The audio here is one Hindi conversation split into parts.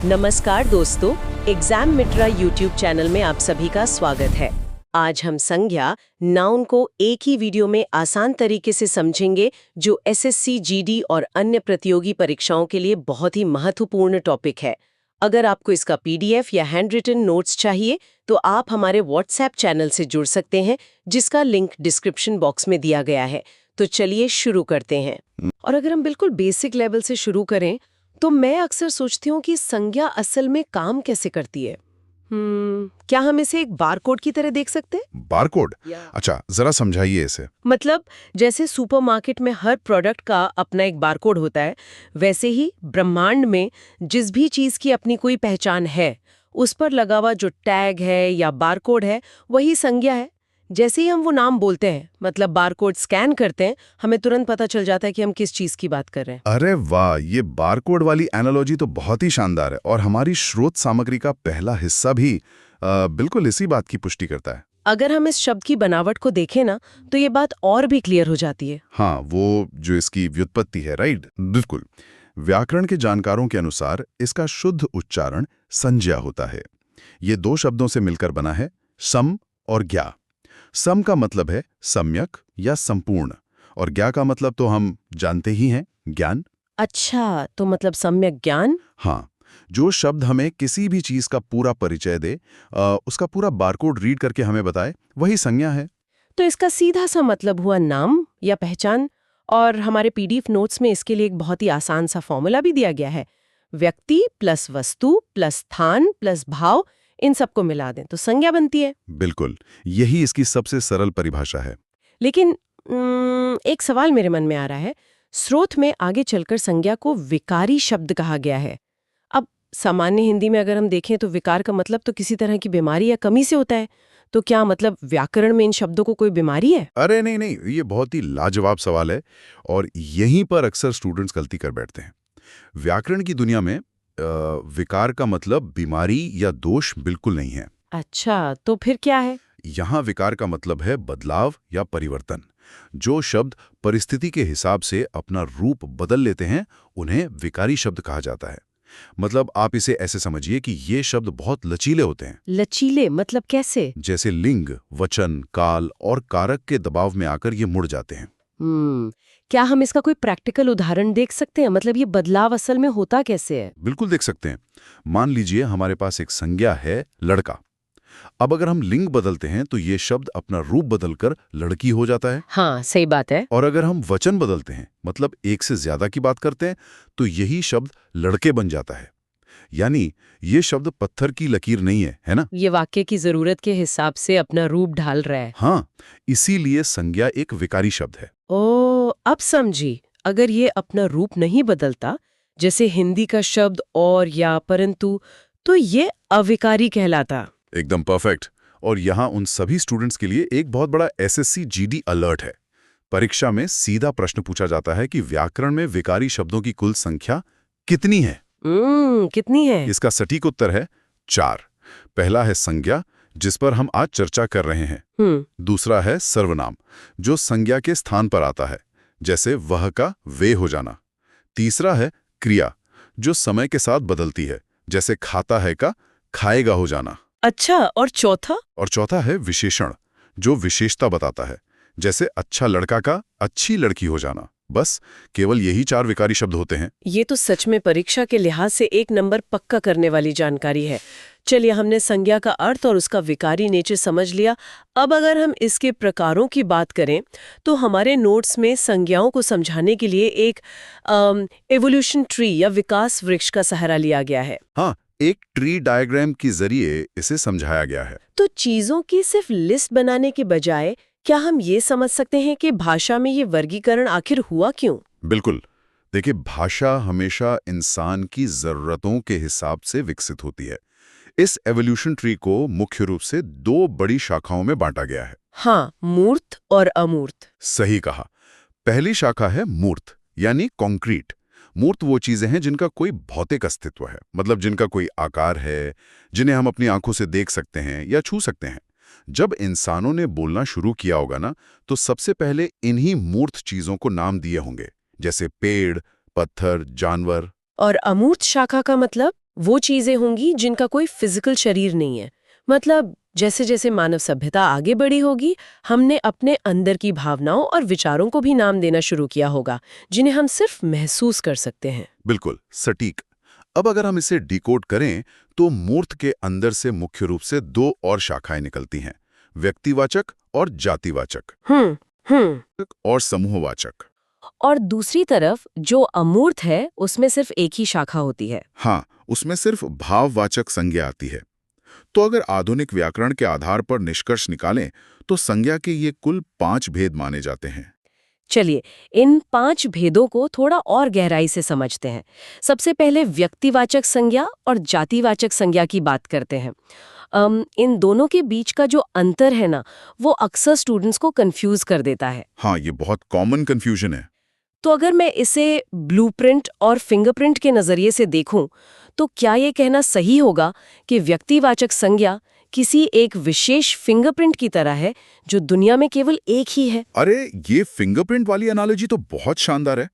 नमस्कार दोस्तों, एग्जाम मित्रा यूट्यूब चैनल में आप सभी का स्वागत है। आज हम संज्ञा नाउन को एक ही वीडियो में आसान तरीके से समझेंगे, जो एसएससी, जीडी और अन्य प्रतियोगी परीक्षाओं के लिए बहुत ही महत्वपूर्ण टॉपिक है। अगर आपको इसका पीडीएफ या हैंड रिटन नोट्स चाहिए तो आप हमारे व्हाट्सएप चैनल से जुड़ सकते हैं, जिसका लिंक डिस्क्रिप्शन बॉक्स में दिया गया है। तो चलिए शुरू करते हैं। और अगर हम बिल्कुल बेसिक लेवल से शुरू करें तो मैं अक्सर सोचती हूँ कि संज्ञा असल में काम कैसे करती है। क्या हम इसे एक बारकोड की तरह देख सकते हैं? बारकोड? अच्छा, जरा समझाइए इसे। मतलब जैसे सुपरमार्केट में हर प्रोडक्ट का अपना एक बारकोड होता है, वैसे ही ब्रह्मांड में जिस भी चीज की अपनी कोई पहचान है, उस पर लगा हुआ जो टैग है या बारकोड है, वही संज्ञा है। जैसे ही हम वो नाम बोलते हैं, मतलब बारकोड स्कैन करते हैं, हमें तुरंत पता चल जाता है कि हम किस चीज की बात कर रहे हैं। अरे वाह, ये बारकोड वाली एनालॉजी तो बहुत ही शानदार है और हमारी स्रोत सामग्री का पहला हिस्सा भी बिल्कुल इसी बात की पुष्टि करता है। अगर हम इस शब्द की बनावट को देखें ना, तो ये बात और भी क्लियर हो जाती है। हाँ, वो जो इसकी व्युत्पत्ति है, राइट, बिल्कुल। व्याकरण के जानकारों के अनुसार इसका शुद्ध उच्चारण संज्ञा होता है। ये दो शब्दों से मिलकर बना है, सम और ज्ञा। सम का मतलब है सम्यक या संपूर्ण, और ज्ञा का मतलब तो हम जानते ही हैं, ज्ञान। अच्छा, तो मतलब सम्यक ज्ञान। हाँ, जो शब्द हमें किसी भी चीज का पूरा परिचय दे, उसका पूरा बारकोड रीड करके हमें बताए, वही संज्ञा है। तो इसका सीधा सा मतलब हुआ नाम या पहचान। और हमारे पीडीएफ नोट्स में इसके लिए एक बहुत ही आसान सा फॉर्मूला भी दिया गया है। व्यक्ति प्लस वस्तु प्लस स्थान प्लस भाव, इन सबको मिला दें तो संज्ञा बनती है। बिल्कुल, यही इसकी सबसे सरल परिभाषा है। लेकिन एक सवाल मेरे मन में आ रहा है। स्रोत में आगे चलकर संज्ञा को विकारी शब्द कहा गया है। अब सामान्य हिंदी में अगर हम देखें तो विकार का मतलब तो किसी तरह की बीमारी या कमी से होता है। तो क्या मतलब व्याकरण में इन शब्दों को कोई बीमारी है? अरे नहीं नहीं, ये बहुत ही लाजवाब सवाल है और यहीं पर अक्सर स्टूडेंट्स गलती कर बैठते हैं। व्याकरण की दुनिया में विकार का मतलब बीमारी या दोष बिल्कुल नहीं है। अच्छा, तो फिर क्या है? यहाँ विकार का मतलब है बदलाव या परिवर्तन। जो शब्द परिस्थिति के हिसाब से अपना रूप बदल लेते हैं, उन्हें विकारी शब्द कहा जाता है। मतलब आप इसे ऐसे समझिए कि ये शब्द बहुत लचीले होते हैं। लचीले मतलब कैसे? जैसे लिंग, वचन, काल और कारक के दबाव में आकर ये मुड़ जाते हैं। क्या हम इसका कोई प्रैक्टिकल उदाहरण देख सकते हैं? मतलब ये बदलाव असल में होता कैसे है? बिल्कुल देख सकते हैं। मान लीजिए हमारे पास एक संज्ञा है लड़का। अब अगर हम लिंग बदलते हैं तो ये शब्द अपना रूप बदलकर लड़की हो जाता है। हाँ, सही बात है। और अगर हम वचन बदलते हैं, मतलब एक से ज्यादा की बात करते हैं, तो यही शब्द लड़के बन जाता है। यानी ये शब्द पत्थर की लकीर नहीं है, है ना? ये वाक्य की जरूरत के हिसाब से अपना रूप ढाल रहा है। हाँ, इसीलिए संज्ञा एक विकारी शब्द है। अब समझी। अगर ये अपना रूप नहीं बदलता, जैसे हिंदी का शब्द और या परंतु, तो ये अविकारी कहलाता। एकदम परफेक्ट। और यहाँ उन सभी स्टूडेंट्स के लिए एक बहुत बड़ा एसएससी जीडी अलर्ट है। परीक्षा में सीधा प्रश्न पूछा जाता है कि व्याकरण में विकारी शब्दों की कुल संख्या कितनी है? कितनी है? इसका सटीक उत्तर है 4। पहला है संज्ञा, जिस पर हम आज चर्चा कर रहे हैं। दूसरा है सर्वनाम, जो संज्ञा के स्थान पर आता है, जैसे वह का वे हो जाना। तीसरा है क्रिया, जो समय के साथ बदलती है, जैसे खाता है का खाएगा हो जाना। अच्छा, और चौथा? और चौथा है विशेषण, जो विशेषता बताता है, जैसे अच्छा लड़का का अच्छी लड़की हो जाना। बस केवल यही 4 विकारी शब्द होते हैं। ये तो सच में परीक्षा के लिहाज से एक नंबर पक्का करने वाली जानकारी है। चलिए, हमने संज्ञा का अर्थ और उसका विकारी नेचर समझ लिया। अब अगर हम इसके प्रकारों की बात करें तो हमारे नोट्स में संज्ञाओं को समझाने के लिए एक एवोल्यूशन ट्री या विकास वृक्ष का सहारा लिया गया है। हाँ, एक ट्री डायग्राम के जरिए इसे समझाया गया है। तो चीजों की सिर्फ लिस्ट बनाने के बजाय क्या हम ये समझ सकते हैं कि भाषा में ये वर्गीकरण आखिर हुआ क्यों? बिल्कुल। देखिए, भाषा हमेशा इंसान की जरूरतों के हिसाब से विकसित होती है। इस एवोल्यूशन ट्री को मुख्य रूप से 2 बड़ी शाखाओं में बांटा गया है। हाँ, मूर्त और अमूर्त। सही कहा। पहली शाखा है मूर्त, यानी कॉन्क्रीट। मूर्त वो चीजें हैं जिनका कोई भौतिक अस्तित्व है, मतलब जिनका कोई आकार है, जिन्हें हम अपनी आंखों से देख सकते हैं या छू सकते हैं। जब इंसानों ने बोलना शुरू किया होगा ना, तो सबसे पहले इन्हीं मूर्त चीजों को नाम दिए होंगे, जैसे पेड़, पत्थर, जानवर। और अमूर्त शाखा का मतलब वो चीजें होंगी जिनका कोई फिजिकल शरीर नहीं है। मतलब जैसे जैसे मानव सभ्यता आगे बढ़ी होगी, हमने अपने अंदर की भावनाओं और विचारों को भी नाम देना शुरू किया होगा, जिन्हें हम सिर्फ महसूस कर सकते हैं। बिल्कुल सटीक। अब अगर हम इसे डिकोड करें तो मूर्त के अंदर से मुख्य रूप से दो और शाखाएं निकलती हैं, व्यक्तिवाचक और जातिवाचक और समूहवाचक। और दूसरी तरफ जो अमूर्त है उसमें सिर्फ एक ही शाखा होती है। हाँ, उसमें सिर्फ भाववाचक संज्ञा आती है। तो अगर आधुनिक व्याकरण के आधार पर निष्कर्ष निकालें तो संज्ञा के ये कुल 5 भेद माने जाते हैं। चलिए इन 5 भेदों को थोड़ा और गहराई से समझते हैं। सबसे पहले व्यक्तिवाचक संज्ञा और जातिवाचक संज्ञा की बात करते हैं। इन दोनों के बीच का जो अंतर है ना, वो अक्सर स्टूडेंट्स को कंफ्यूज कर देता है। हाँ, ये बहुत कॉमन कंफ्यूजन है। तो अगर मैं इसे ब्लूप्रिंट और फिंगरप्रिंट के नजरिए से देखूं, तो क्या ये कहना सही होगा कि व्यक्तिवाचक संज्ञा किसी एक विशेष फिंगरप्रिंट की तरह है जो दुनिया में केवल एक ही है? अरे, ये फिंगरप्रिंट वाली एनालॉजी तो बहुत शानदार है।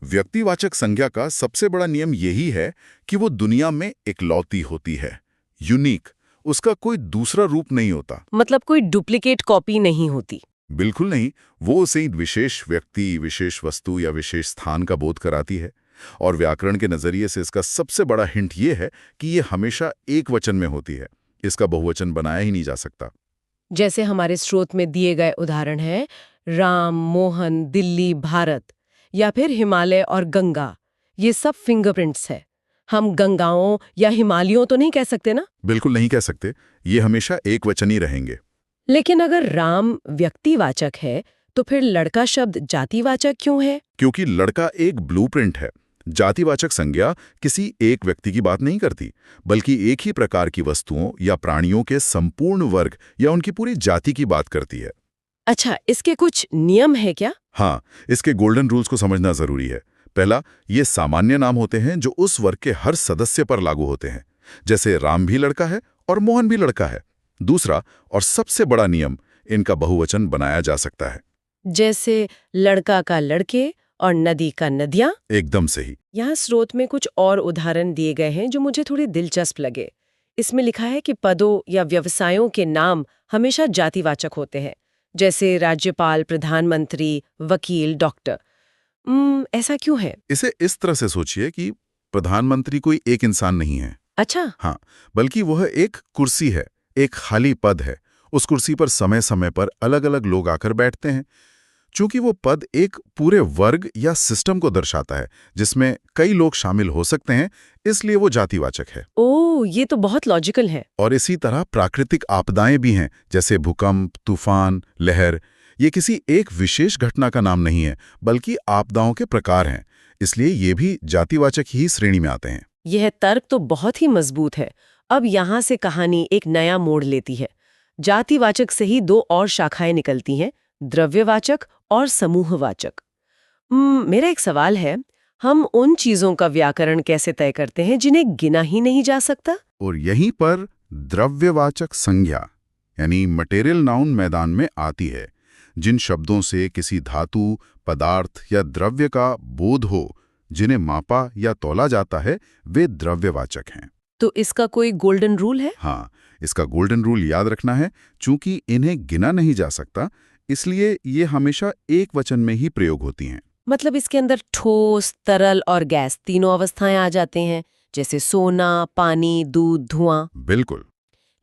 व्यक्तिवाचक संज्ञा का सबसे बड़ा नियम यही है कि वो दुनिया में इकलौती होती है, यूनिक। उसका कोई दूसरा रूप नहीं होता। मतलब कोई डुप्लीकेट कॉपी नहीं होती? बिल्कुल नहीं। वो उसे एक विशेष व्यक्ति, विशेष वस्तु या विशेष स्थान का बोध कराती है। और व्याकरण के नजरिए से इसका सबसे बड़ा हिंट ये है कि ये हमेशा एक वचन में होती है। इसका बहुवचन बनाया ही नहीं जा सकता। जैसे हमारे स्रोत में दिए गए उदाहरण हैं राम, मोहन, दिल्ली, भारत, या फिर हिमालय और गंगा। ये सब फिंगरप्रिंट्स है। हम गंगाओं या हिमालयों तो नहीं कह सकते ना? बिल्कुल नहीं कह सकते। ये हमेशा एक वचन ही रहेंगे। लेकिन अगर राम व्यक्तिवाचक है तो फिर लड़का शब्द जातिवाचक क्यों है? क्योंकि लड़का एक ब्लूप्रिंट है। जातिवाचक संज्ञा किसी एक व्यक्ति की बात नहीं करती, बल्कि एक ही प्रकार की वस्तुओं या प्राणियों के संपूर्ण वर्ग या उनकी पूरी जाति की बात करती है। अच्छा, इसके कुछ नियम है क्या? हाँ, इसके गोल्डन रूल्स को समझना जरूरी है। पहला, ये सामान्य नाम होते हैं जो उस वर्ग के हर सदस्य पर लागू होते हैं। जैसे राम भी लड़का है और मोहन भी लड़का है। दूसरा और सबसे बड़ा नियम, इनका बहुवचन बनाया जा सकता है। जैसे लड़का का लड़के और नदी का नदियाँ? एकदम सही। यहाँ स्रोत में कुछ और उदाहरण दिए गए हैं जो मुझे थोड़े दिलचस्प लगे। इसमें लिखा है कि पदों या व्यवसायों के नाम हमेशा जातिवाचक होते हैं, जैसे राज्यपाल, प्रधानमंत्री, वकील, डॉक्टर। ऐसा क्यों है? इसे इस तरह से सोचिए कि प्रधानमंत्री कोई एक इंसान नहीं है। अच्छा। हाँ, बल्कि वह एक कुर्सी है, एक खाली पद है। उस कुर्सी पर समय समय पर अलग अलग लोग आकर बैठते हैं। चूंकि वो पद एक पूरे वर्ग या सिस्टम को दर्शाता है जिसमें कई लोग शामिल हो सकते हैं, इसलिए वो जातिवाचक है। ओह, ये तो बहुत लॉजिकल है। और इसी तरह प्राकृतिक आपदाएं भी हैं, जैसे भूकंप, तूफान, लहर। ये किसी एक विशेष घटना का नाम नहीं है, बल्कि आपदाओं के प्रकार हैं। इसलिए ये भी जातिवाचक ही श्रेणी में आते हैं। यह तर्क तो बहुत ही मजबूत है। अब यहाँ से कहानी एक नया मोड़ लेती है। जातिवाचक से ही दो और शाखाएं निकलती हैं, द्रव्यवाचक और समूहवाचक। मेरा एक सवाल है, हम उन चीजों का व्याकरण कैसे तय करते हैं जिन्हें गिना ही नहीं जा सकता? और यहीं पर द्रव्यवाचक संज्ञा यानी मटेरियल नाउन मैदान में आती है। जिन शब्दों से किसी धातु, पदार्थ या द्रव्य का बोध हो, जिन्हें मापा या तौला जाता है, वे द्रव्यवाचक हैं। तो इसका कोई गोल्डन रूल है? हाँ, इसका गोल्डन रूल याद रखना है। चूंकि इन्हें गिना नहीं जा सकता, इसलिए ये हमेशा एक वचन में ही प्रयोग होती हैं। मतलब इसके अंदर ठोस, तरल और गैस तीनों अवस्थाएं आ जाते हैं, जैसे सोना, पानी, दूध, धुआं। बिल्कुल।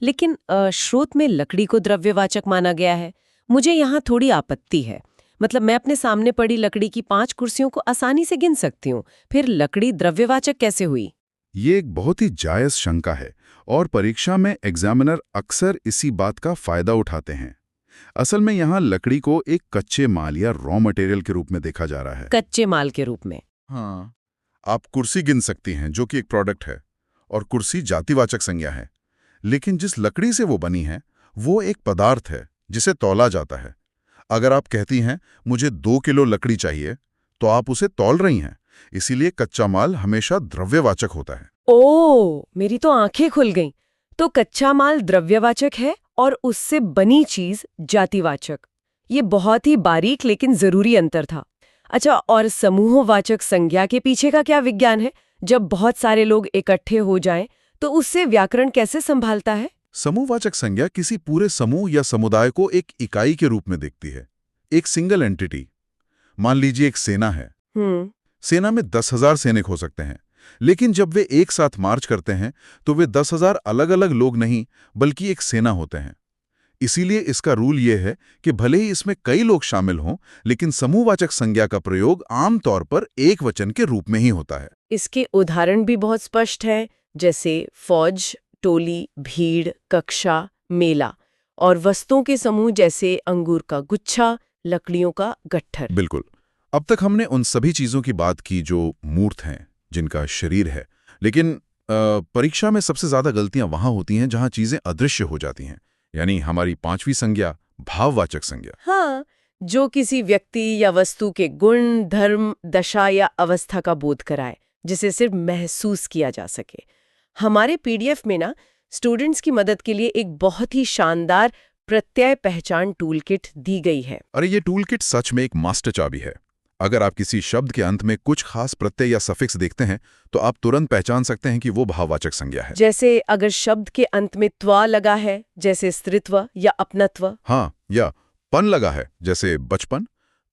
लेकिन स्रोत में लकड़ी को द्रव्यवाचक माना गया है। मुझे यहाँ थोड़ी आपत्ति है। मतलब मैं अपने सामने पड़ी लकड़ी की 5 कुर्सियों को आसानी से गिन सकती हूँ, फिर लकड़ी द्रव्यवाचक कैसे हुई? ये एक बहुत ही जायज शंका है और परीक्षा में एग्जामिनर अक्सर इसी बात का फायदा उठाते हैं। असल में यहाँ लकड़ी को एक कच्चे माल या रॉ मटेरियल के रूप में देखा जा रहा है। कच्चे माल के रूप में? हाँ, आप कुर्सी गिन सकती हैं जो कि एक प्रोडक्ट है, और कुर्सी जातिवाचक संज्ञा है। लेकिन जिस लकड़ी से वो बनी है वो एक पदार्थ है जिसे तौला जाता है। अगर आप कहती हैं मुझे 2 किलो लकड़ी चाहिए, तो आप उसे तौल रही हैं। इसीलिए कच्चा माल हमेशा द्रव्यवाचक होता है। ओह, मेरी तो आंखें खुल गईं। तो कच्चा माल द्रव्यवाचक है और उससे बनी चीज जातिवाचक। ये बहुत ही बारीक लेकिन जरूरी अंतर था। अच्छा, और समूहवाचक संज्ञा के पीछे का क्या विज्ञान है? जब बहुत सारे लोग इकट्ठे हो जाएं, तो उससे व्याकरण कैसे संभालता है? समूहवाचक संज्ञा किसी पूरे समूह या समुदाय को एक इकाई के रूप में देखती है, एक सिंगल एंटिटी। मान लीजिए एक सेना है। सेना में 10,000 सैनिक हो सकते हैं, लेकिन जब वे एक साथ मार्च करते हैं तो वे 10,000 अलग-अलग लोग नहीं, बल्कि एक सेना होते हैं। इसीलिए इसका रूल ये है कि भले ही इसमें कई लोग शामिल हों, लेकिन समूहवाचक संज्ञा का प्रयोग आमतौर पर एक वचन के रूप में ही होता है। इसके उदाहरण भी बहुत स्पष्ट हैं, जैसे फौज, टोली, भीड़, कक्षा, मेला, और वस्तुओं के समूह जैसे अंगूर का गुच्छा, लकड़ियों का गट्ठर। बिल्कुल। अब तक हमने उन सभी चीजों की बात की जो मूर्त हैं, जिनका शरीर है, लेकिन परीक्षा में सबसे ज्यादा गलतियां वहां होती हैं जहां चीजें अदृश्य हो जाती हैं, यानी हमारी 5वीं संज्ञा, भाववाचक संज्ञा। हाँ, जो किसी व्यक्ति या वस्तु के गुण, धर्म, दशा या अवस्था का बोध कराए, जिसे सिर्फ महसूस किया जा सके। हमारे पीडीएफ में ना स्टूडेंट्स की मदद के लिए एक बहुत ही शानदार प्रत्यय पहचान टूलकिट दी गई है। अरे ये टूलकिट सच में एक मास्टर चाबी है। अगर आप किसी शब्द के अंत में कुछ खास प्रत्यय या सफिक्स देखते हैं, तो आप तुरंत पहचान सकते हैं कि वो भाववाचक संज्ञा है। जैसे अगर शब्द के अंत में त्वा लगा है, जैसे स्त्रीत्व या अपनत्व। हाँ, या पन लगा है, जैसे बचपन,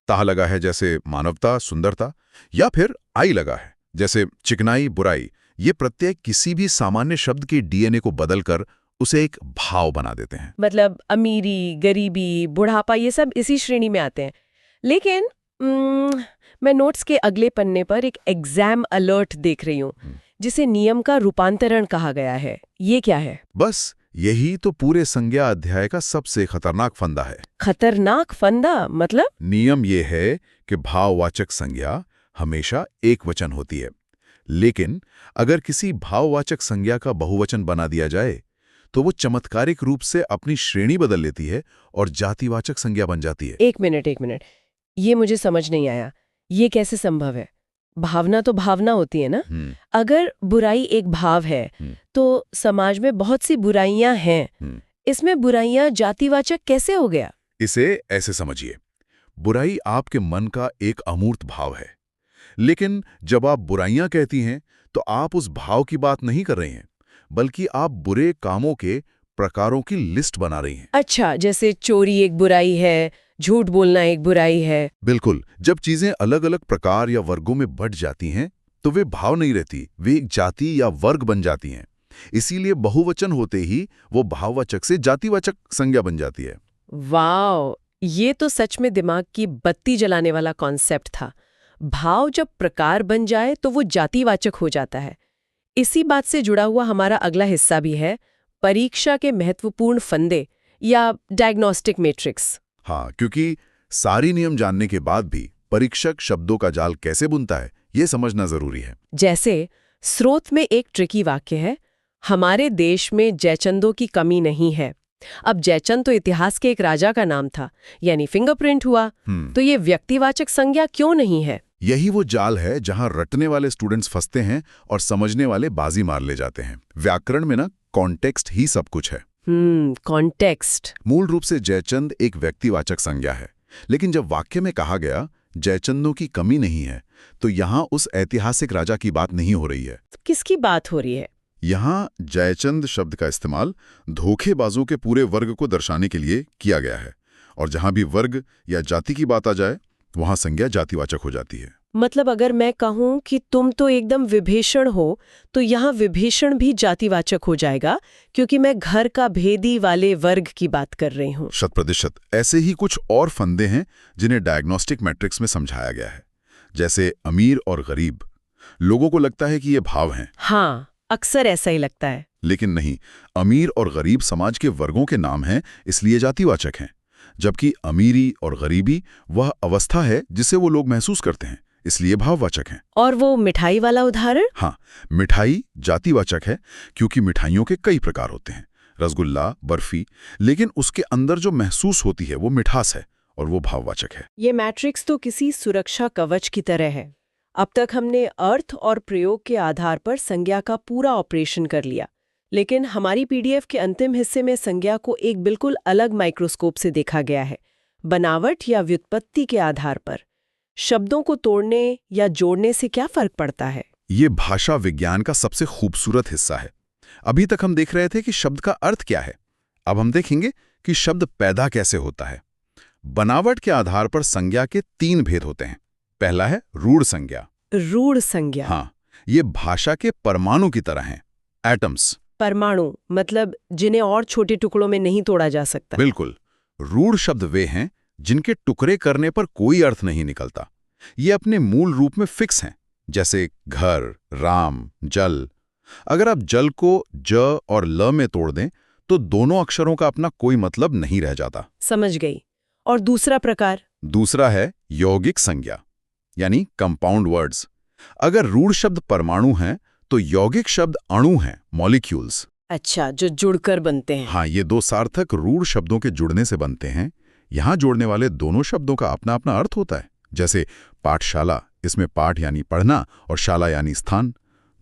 ताह लगा है, जैसे मानवता, सुंदरता, या फिर आई लगा है, जैसे चिकनाई, बुराई। ये प्रत्यय किसी भी सामान्य शब्द के डीएनए को बदलकर उसे एक भाव बना देते हैं। मतलब अमीरी, गरीबी, बुढ़ापा, ये सब इसी श्रेणी में आते हैं। लेकिन मैं नोट्स के अगले पन्ने पर एक एग्जाम अलर्ट देख रही हूँ, जिसे नियम का रूपांतरण कहा गया है। ये क्या है? बस यही तो पूरे संज्ञा अध्याय का सबसे खतरनाक फंदा है। खतरनाक फंदा मतलब? नियम ये है कि भाववाचक संज्ञा हमेशा एक वचन होती है, लेकिन अगर किसी भाववाचक संज्ञा का बहुवचन बना दिया जाए, तो वो चमत्कारिक रूप से अपनी श्रेणी बदल लेती है और जातिवाचक संज्ञा बन जाती है। एक मिनट, ये मुझे समझ नहीं आया। ये कैसे संभव है? भावना तो भावना होती है ना? अगर बुराई एक भाव है, तो समाज में बहुत सी बुराइयां हैं। इसमें बुराइयां जातिवाचक कैसे हो गया? इसे ऐसे समझिए, बुराई आपके मन का एक अमूर्त भाव है, लेकिन जब आप बुराइयां कहती हैं, तो आप उस भाव की बात नहीं कर रही हैं, बल्कि आप बुरे कामों के प्रकारों की लिस्ट बना रही हैं। अच्छा, जैसे चोरी एक बुराई है, झूठ बोलना एक बुराई है। बिल्कुल। जब चीजें अलग अलग प्रकार या वर्गों में बंट जाती हैं, तो वे भाव नहीं रहती, वे एक जाति या वर्ग बन जाती हैं। इसीलिए बहुवचन होते ही वो भाववाचक से जातिवाचक संज्ञा बन जाती है। वाह, ये तो सच में दिमाग की बत्ती जलाने वाला कॉन्सेप्ट था। भाव जब प्रकार बन जाए तो वो जातिवाचक हो जाता है। इसी बात से जुड़ा हुआ हमारा अगला हिस्सा भी है, परीक्षा के महत्वपूर्ण फंदे या डायग्नोस्टिक मैट्रिक्स। हाँ, क्योंकि सारी नियम जानने के बाद भी परीक्षक शब्दों का जाल कैसे बुनता है, ये समझना जरूरी है। जैसे स्रोत में एक ट्रिकी वाक्य है, हमारे देश में जयचंदों की कमी नहीं है। अब जयचंद तो इतिहास के एक राजा का नाम था, यानी फिंगरप्रिंट हुआ। तो ये व्यक्तिवाचक संज्ञा क्यों नहीं है? यही वो जाल है जहां रटने वाले स्टूडेंट्स फंसते हैं और समझने वाले बाजी मार ले जाते हैं। व्याकरण में ना कॉन्टेक्स्ट ही सब कुछ है। कॉन्टेक्स्ट। मूल रूप से जयचंद एक व्यक्तिवाचक संज्ञा है, लेकिन जब वाक्य में कहा गया जयचंदों की कमी नहीं है, तो यहाँ उस ऐतिहासिक राजा की बात नहीं हो रही है। किसकी बात हो रही है? यहाँ जयचंद शब्द का इस्तेमाल धोखेबाजों के पूरे वर्ग को दर्शाने के लिए किया गया है, और जहां भी वर्ग या जाति की बात आ जाए, वहां संज्ञा जातिवाचक हो जाती है। मतलब अगर मैं कहूं कि तुम तो एकदम विभीषण हो, तो यहाँ विभीषण भी जातिवाचक हो जाएगा, क्योंकि मैं घर का भेदी वाले वर्ग की बात कर रही हूँ। 100%। ऐसे ही कुछ और फंदे हैं जिन्हें डायग्नोस्टिक मैट्रिक्स में समझाया गया है, जैसे अमीर और गरीब। लोगों को लगता है कि ये भाव हैं। हाँ, अक्सर ऐसा ही लगता है। लेकिन नहीं, अमीर और गरीब समाज के वर्गों के नाम हैं, इसलिए जातिवाचक हैं, जबकि अमीरी और गरीबी वह अवस्था है जिसे वो लोग महसूस करते हैं, इसलिए भाववाचक हैं। और वो मिठाई वाला उदाहरण? हाँ, मिठाई जातिवाचक है क्योंकि मिठाइयों के कई प्रकार होते हैं, रसगुल्ला, बर्फी, लेकिन उसके अंदर जो महसूस होती है वो मिठास है, और वो भाववाचक है। ये मैट्रिक्स तो किसी सुरक्षा कवच की तरह है। अब तक हमने अर्थ और प्रयोग के आधार पर संज्ञा का पूरा ऑपरेशन कर लिया, लेकिन हमारी पीडीएफ के अंतिम हिस्से में संज्ञा को एक बिल्कुल अलग माइक्रोस्कोप से देखा गया है, बनावट या व्युत्पत्ति के आधार पर। शब्दों को तोड़ने या जोड़ने से क्या फर्क पड़ता है? ये भाषा विज्ञान का सबसे खूबसूरत हिस्सा है। अभी तक हम देख रहे थे कि शब्द का अर्थ क्या है। अब हम देखेंगे कि शब्द पैदा कैसे होता है। बनावट के आधार पर संज्ञा के 3 भेद होते हैं। पहला है रूढ़ संज्ञा। रूढ़ संज्ञा। हाँ, ये भाषा के परमाणु की तरह हैं, एटम्स। परमाणु मतलब जिन्हें और छोटे टुकड़ों में नहीं तोड़ा जा सकता। बिल्कुल। रूढ़ शब्द वे हैं जिनके टुकड़े करने पर कोई अर्थ नहीं निकलता। ये अपने मूल रूप में फिक्स हैं, जैसे घर, राम, जल। अगर आप जल को ज और ल में तोड़ दें तो दोनों अक्षरों का अपना कोई मतलब नहीं रह जाता। समझ गई। और दूसरा प्रकार? दूसरा है यौगिक संज्ञा, यानी कंपाउंड वर्ड्स। अगर रूढ़ शब्द परमाणु हैं तो यौगिक शब्द अणु हैं, मॉलिक्यूल्स। अच्छा, जो जुड़कर बनते हैं। हाँ, ये 2 सार्थक रूढ़ शब्दों के जुड़ने से बनते हैं। यहाँ जोड़ने वाले दोनों शब्दों का अपना अपना अर्थ होता है। जैसे पाठशाला, इसमें पाठ यानी पढ़ना और शाला यानी स्थान,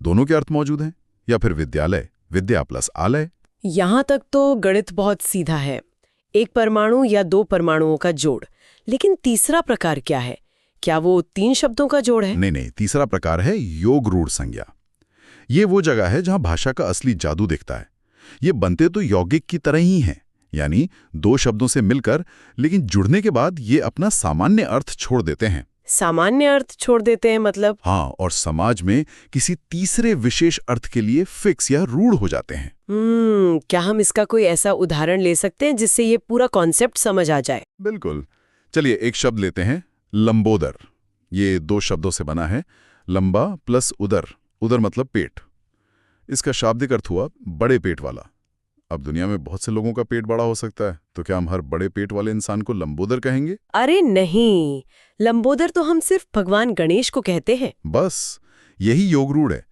दोनों के अर्थ मौजूद हैं। या फिर विद्यालय, विद्या प्लस आलय। यहाँ तक तो गणित बहुत सीधा है, एक परमाणु या 2 परमाणुओं का जोड़। लेकिन तीसरा प्रकार क्या है? क्या वो 3 शब्दों का जोड़ है? नहीं, तीसरा प्रकार है योग रूढ़ संज्ञा। ये वो जगह है जहां भाषा का असली जादू दिखता है। ये बनते तो यौगिक की तरह ही हैं, यानी 2 शब्दों से मिलकर, लेकिन जुड़ने के बाद ये अपना सामान्य अर्थ छोड़ देते हैं। सामान्य अर्थ छोड़ देते हैं मतलब? हाँ, और समाज में किसी तीसरे विशेष अर्थ के लिए फिक्स या रूढ़ हो जाते हैं। क्या हम इसका कोई ऐसा उदाहरण ले सकते हैं जिससे ये पूरा कॉन्सेप्ट समझ आ जाए? बिल्कुल। चलिए एक शब्द लेते हैं, लंबोदर। ये 2 शब्दों से बना है, लंबा प्लस उदर। उदर मतलब पेट। इसका शाब्दिक अर्थ हुआ बड़े पेट वाला। अब दुनिया में बहुत से लोगों का पेट बड़ा हो सकता है, तो क्या हम हर बड़े पेट वाले इंसान को लंबोदर कहेंगे? अरे नहीं, लंबोदर तो हम सिर्फ भगवान गणेश को कहते हैं। बस यही योग रूढ़ है।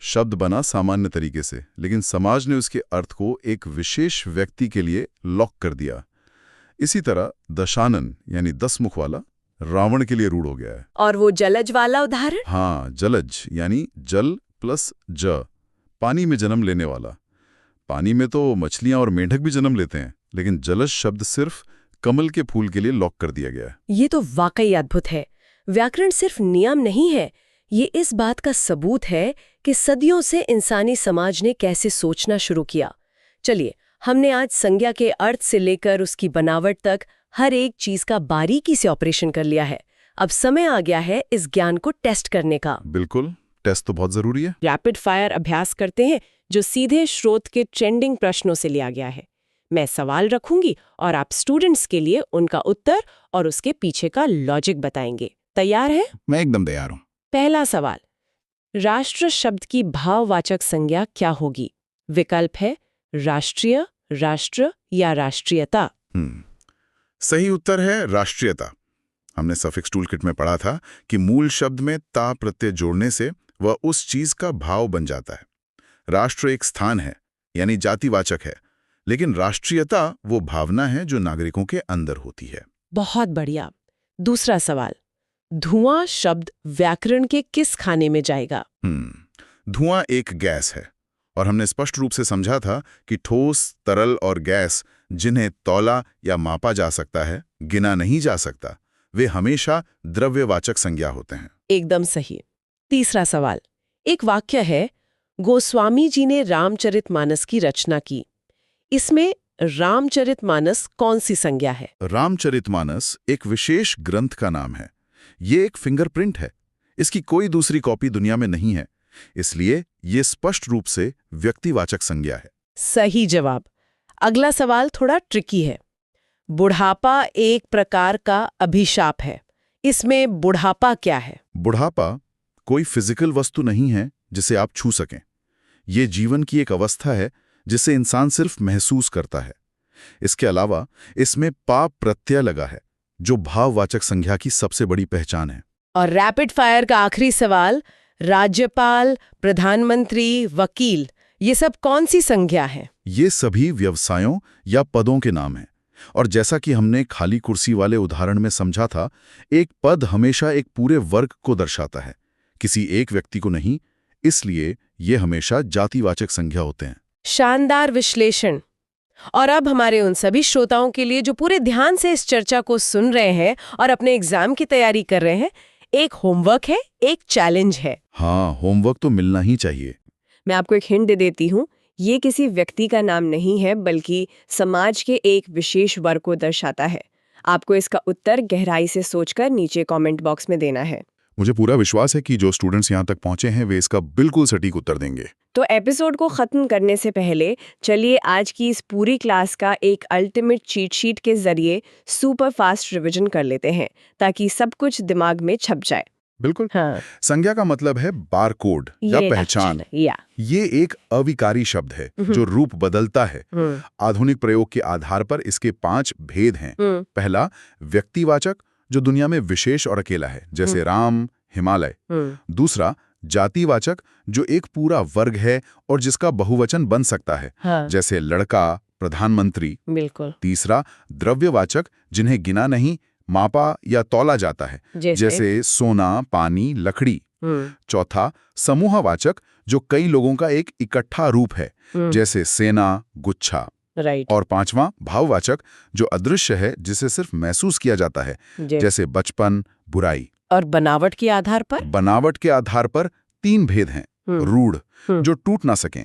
शब्द बना सामान्य तरीके से, लेकिन समाज ने उसके अर्थ को एक विशेष व्यक्ति के लिए लॉक कर दिया। इसी तरह दशानन यानी 10 मुख वाला रावण के लिए रूढ़ हो गया है। और वो जलज वाला उदाहरण? हाँ, जलज यानी जल प्लस ज, पानी में जन्म लेने वाला। पानी में तो मछलियां और मेंढक भी जन्म लेते हैं, लेकिन जलज शब्द सिर्फ कमल के फूल के लिए लॉक कर दिया गया है। ये तो वाकई अद्भुत है। व्याकरण सिर्फ नियम नहीं है, ये इस बात का सबूत है कि सदियों से इंसानी समाज ने कैसे सोचना शुरू किया। चलिए, हमने आज संज्ञा के अर्थ से लेकर उसकी बनावट तक हर एक चीज का बारीकी से ऑपरेशन कर लिया है। अब समय आ गया है इस ज्ञान को टेस्ट करने का। बिल्कुल, टेस्ट तो बहुत जरूरी है। रैपिड फायर अभ्यास करते हैं, जो सीधे स्रोत के ट्रेंडिंग प्रश्नों से लिया गया है। मैं सवाल रखूंगी और आप स्टूडेंट्स के लिए उनका उत्तर और उसके पीछे का लॉजिक बताएंगे। तैयार है? मैं एकदम तैयार हूं। पहला सवाल, राष्ट्र शब्द की भाववाचक संज्ञा क्या होगी? विकल्प है राष्ट्रीय, राष्ट्र या राष्ट्रीयता। सही उत्तर है राष्ट्रीयता। हमने सफिक्स टूलकिट में पढ़ा था कि मूल शब्द में ता प्रत्यय जोड़ने से वह उस चीज का भाव बन जाता है। राष्ट्र एक स्थान है, यानी जातिवाचक है, लेकिन राष्ट्रीयता वो भावना है जो नागरिकों के अंदर होती है। बहुत बढ़िया। दूसरा सवाल, धुआं शब्द व्याकरण के किस खाने में जाएगा? धुआं एक गैस है, और हमने स्पष्ट रूप से समझा था कि ठोस, तरल और गैस जिन्हें तौला या मापा जा सकता है, गिना नहीं जा सकता, वे हमेशा द्रव्यवाचक संज्ञा होते हैं। एकदम सही। तीसरा सवाल, एक वाक्य है, गोस्वामी जी ने रामचरितमानस की रचना की। इसमें रामचरितमानस कौन सी संज्ञा है? रामचरितमानस एक विशेष ग्रंथ का नाम है। ये एक फिंगरप्रिंट है। इसकी कोई दूसरी कॉपी दुनिया में नहीं है, इसलिए ये स्पष्ट रूप से व्यक्तिवाचक संज्ञा है। सही जवाब। अगला सवाल थोड़ा ट्रिकी है। बुढ़ापा एक प्रकार का अभिशाप है। इसमें बुढ़ापा क्या है? बुढ़ापा कोई फिजिकल वस्तु नहीं है जिसे आप छू सकें। ये जीवन की एक अवस्था है जिसे इंसान सिर्फ महसूस करता है। इसके अलावा इसमें पाप प्रत्यय लगा है, जो भाववाचक संज्ञा की सबसे बड़ी पहचान है। और रैपिड फायर का आखिरी सवाल, राज्यपाल, प्रधानमंत्री, वकील, ये सब कौन सी संज्ञा है? ये सभी व्यवसायों या पदों के नाम हैं। और जैसा कि हमने खाली कुर्सी वाले उदाहरण में समझा था, एक पद हमेशा एक पूरे वर्ग को दर्शाता है, किसी एक व्यक्ति को नहीं। इसलिए ये हमेशा जातिवाचक संज्ञा होते हैं। शानदार विश्लेषण। और अब हमारे उन सभी श्रोताओं के लिए जो पूरे ध्यान से इस चर्चा को सुन रहे हैं और अपने एग्जाम की तैयारी कर रहे हैं, एक होमवर्क है, एक चैलेंज है। हाँ, होमवर्क तो मिलना ही चाहिए। मैं आपको एक हिंट दे देती हूँ। ये किसी व्यक्ति का नाम नहीं है, बल्कि समाज के एक विशेष वर्ग को दर्शाता है। आपको इसका उत्तर गहराई से सोचकर नीचे कमेंट बॉक्स में देना है। मुझे पूरा विश्वास है कि जो स्टूडेंट्स यहाँ तक पहुंचे हैं वे इसका बिल्कुल सटीक उत्तर देंगे। तो एपिसोड को खत्म करने से पहले चलिए आज की इस पूरी क्लास का एक अल्टीमेट चीट शीट के जरिए सुपर फास्ट रिवीजन कर लेते हैं, ताकि सब कुछ दिमाग में छप जाए। बिल्कुल। हाँ, संज्ञा का मतलब है बारकोड या ये पहचान। ये एक अविकारी शब्द है जो रूप बदलता है। आधुनिक प्रयोग के आधार पर इसके 5 भेद हैं। पहला, व्यक्तिवाचक, जो दुनिया में विशेष और अकेला है, जैसे राम, हिमालय। दूसरा, जातिवाचक, जो एक पूरा वर्ग है और जिसका बहुवचन बन सकता है, हाँ, जैसे लड़का, प्रधानमंत्री। बिल्कुल। तीसरा, द्रव्यवाचक, जिन्हें गिना नहीं, मापा या तौला जाता है, जैसे सोना, पानी, लकड़ी। चौथा, समूहवाचक, जो कई लोगों का एक इकट्ठा रूप है, जैसे सेना, गुच्छा। राइट। और पांचवा, भाववाचक, जो अदृश्य है, जिसे सिर्फ महसूस किया जाता है, जैसे बचपन, बुराई। और बनावट के आधार पर? बनावट के आधार पर 3 भेद हैं। रूढ़, जो टूट ना सकें।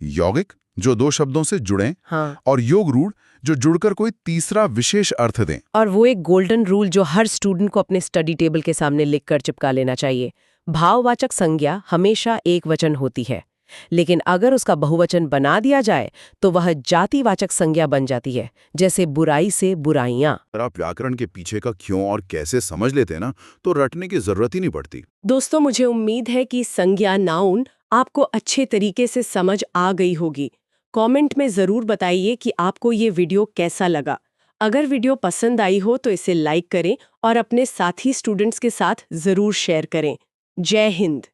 यौगिक, जो 2 शब्दों से जुड़ें। हाँ। और योग रूढ़, जो जुड़कर कोई तीसरा विशेष अर्थ दें। और वो एक गोल्डन रूल जो हर स्टूडेंट को अपने स्टडी टेबल के सामने लिखकर चिपका लेना चाहिए। भाववाचक संज्ञा हमेशा एक वचन होती है, लेकिन अगर उसका बहुवचन बना दिया जाए तो वह जातिवाचक संज्ञा बन जाती है, जैसे बुराई से बुराइयां। अगर आप व्याकरण के पीछे का क्यों और कैसे समझ लेते हैं ना, तो रटने की जरूरत ही नहीं पड़ती। दोस्तों, मुझे उम्मीद है कि संज्ञा नाउन आपको अच्छे तरीके से समझ आ गई होगी। कमेंट में जरूर बताइए कि आपको ये वीडियो कैसा लगा। अगर वीडियो पसंद आई हो तो इसे लाइक करें और अपने साथी स्टूडेंट्स के साथ जरूर शेयर करें। जय हिंद।